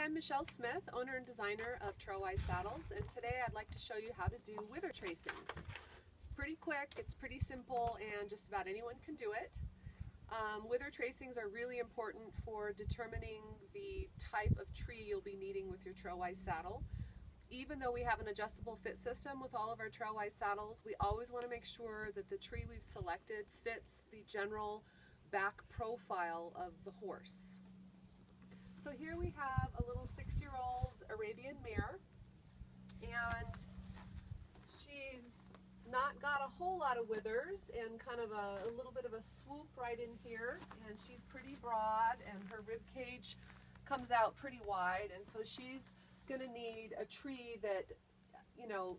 I'm Michelle Smith, owner and designer of Trailwise Saddles, and today I'd like to show you how to do wither tracings. It's pretty quick, it's pretty simple, and just about anyone can do it. Wither tracings are really important for determining the type of tree you'll be needing with your Trailwise saddle. Even though we have an adjustable fit system with all of our Trailwise saddles, we always want to make sure that the tree we've selected fits the general back profile of the horse. So here we have a little 6-year-old Arabian mare, and she's not got a whole lot of withers and kind of a little bit of a swoop right in here, and she's pretty broad and her rib cage comes out pretty wide, and so she's going to need a tree that, you know,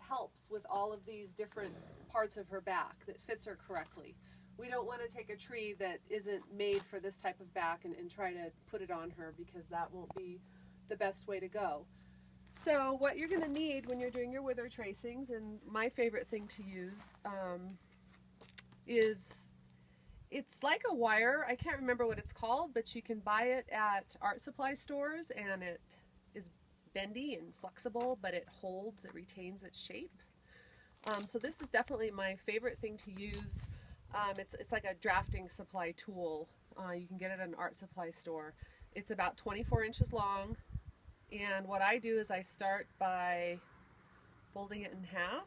helps with all of these different parts of her back, that fits her correctly. We don't want to take a tree that isn't made for this type of back and try to put it on her, because that won't be the best way to go. So what you're going to need when you're doing your wither tracings, and my favorite thing to use, is, it's like a wire. I can't remember what it's called, but you can buy it at art supply stores, and it is bendy and flexible, but it holds, it retains its shape. So this is definitely my favorite thing to use. It's like a drafting supply tool. You can get it at an art supply store. It's about 24 inches long, and what I do is I start by folding it in half.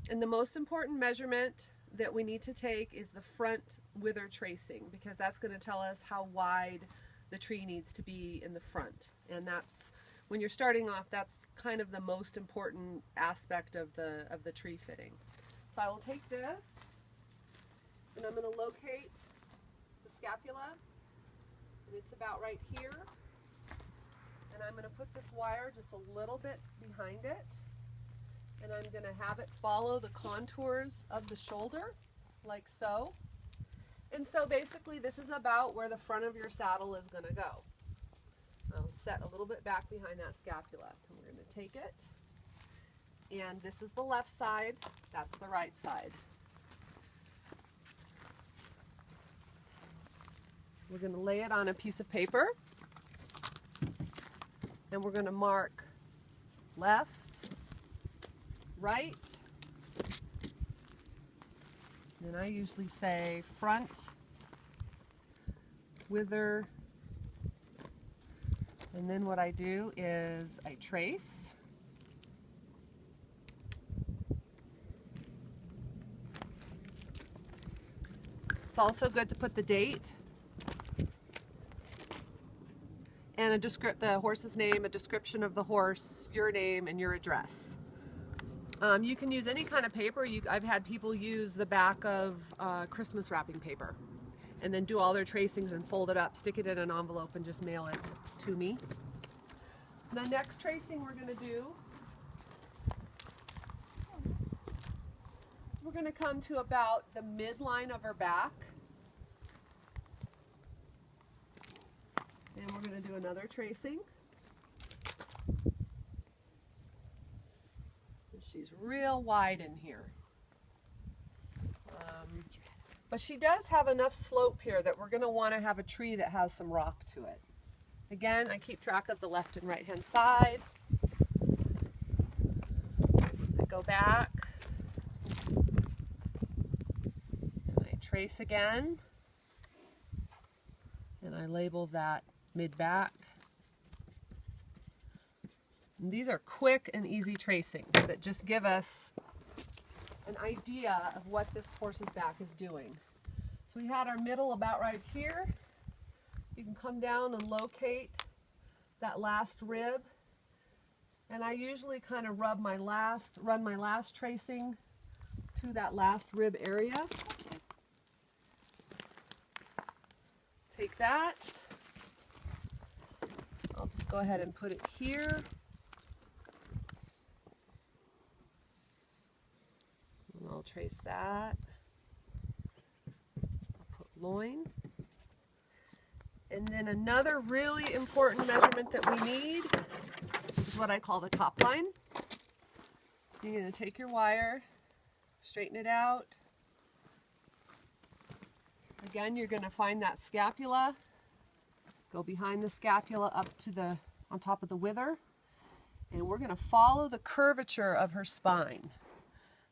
And the most important measurement that we need to take is the front wither tracing, because that's going to tell us how wide the tree needs to be in the front. And that's, when you're starting off, that's kind of the most important aspect of the tree fitting. So I will take this, and I'm going to locate the scapula, and it's about right here, and I'm going to put this wire just a little bit behind it, and I'm going to have it follow the contours of the shoulder, like so. And so basically this is about where the front of your saddle is going to go. I'll set a little bit back behind that scapula, and we're going to take it, and this is the left side, that's the right side. We're going to lay it on a piece of paper, and we're going to mark left, right, and I usually say front, wither, and then what I do is I trace. It's also good to put the date and the horse's name, a description of the horse, your name, and your address. You can use any kind of paper. I've had people use the back of Christmas wrapping paper and then do all their tracings and fold it up, stick it in an envelope, and just mail it to me. The next tracing we're going to do, we're going to come to about the midline of her back. And we're going to do another tracing. She's real wide in here. But she does have enough slope here that we're going to want to have a tree that has some rock to it. Again, I keep track of the left and right hand side. I go back. And I trace again. And I label that mid-back. And these are quick and easy tracings that just give us an idea of what this horse's back is doing. So we had our middle about right here. You can come down and locate that last rib. And I usually kind of run my last tracing to that last rib area. Take that. I'll just go ahead and put it here. And I'll trace that. I'll put loin. And then another really important measurement that we need is what I call the top line. You're going to take your wire, straighten it out. Again, you're going to find that scapula Go behind the scapula up to the, on top of the wither. And we're going to follow the curvature of her spine.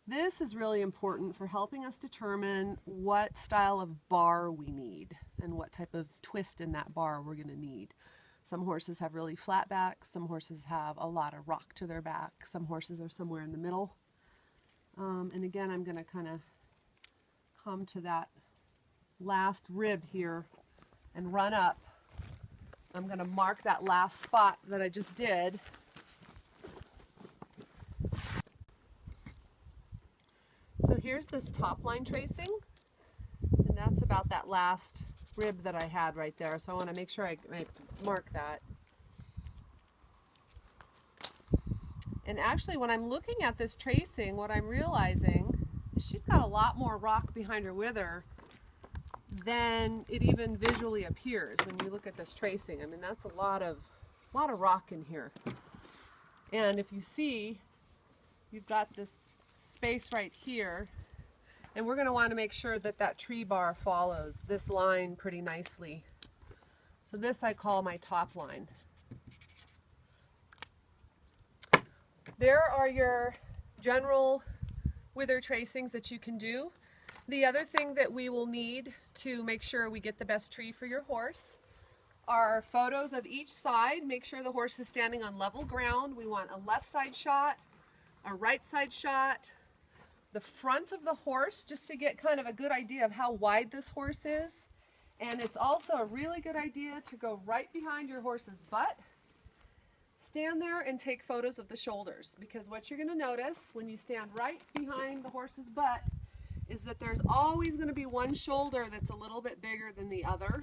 This is really important for helping us determine what style of bar we need and what type of twist in that bar we're going to need. Some horses have really flat backs, some horses have a lot of rock to their back, some horses are somewhere in the middle. And again, I'm going to kind of come to that last rib here and run up. I'm going to mark that last spot that I just did. So here's this top line tracing, and that's about that last rib that I had right there. So I want to make sure I mark that. And actually, when I'm looking at this tracing, what I'm realizing is she's got a lot more rock behind her wither than it even visually appears when you look at this tracing. I mean, that's a lot of rock in here. And if you see, you've got this space right here, and we're going to want to make sure that that tree bar follows this line pretty nicely. So this I call my top line. There are your general wither tracings that you can do. The other thing that we will need to make sure we get the best tree for your horse are photos of each side. Make sure the horse is standing on level ground. We want a left side shot, a right side shot, the front of the horse, just to get kind of a good idea of how wide this horse is. And it's also a really good idea to go right behind your horse's butt. Stand there and take photos of the shoulders, because what you're going to notice when you stand right behind the horse's butt is that there's always going to be one shoulder that's a little bit bigger than the other.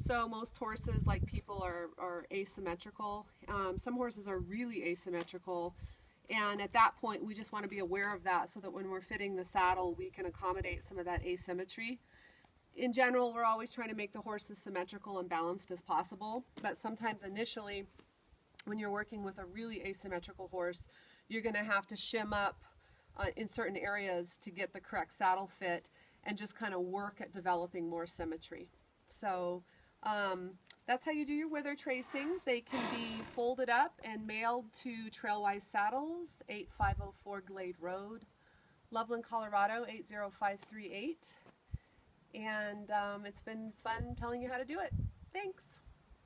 So most horses, like people, are asymmetrical. Some horses are really asymmetrical. And at that point, we just want to be aware of that so that when we're fitting the saddle, we can accommodate some of that asymmetry. In general, we're always trying to make the horse as symmetrical and balanced as possible. But sometimes initially, when you're working with a really asymmetrical horse, you're going to have to shim up in certain areas to get the correct saddle fit and just kind of work at developing more symmetry. So that's how you do your wither tracings. They can be folded up and mailed to Trailwise Saddles, 8504 Glade Road, Loveland, Colorado, 80538. And it's been fun telling you how to do it. Thanks.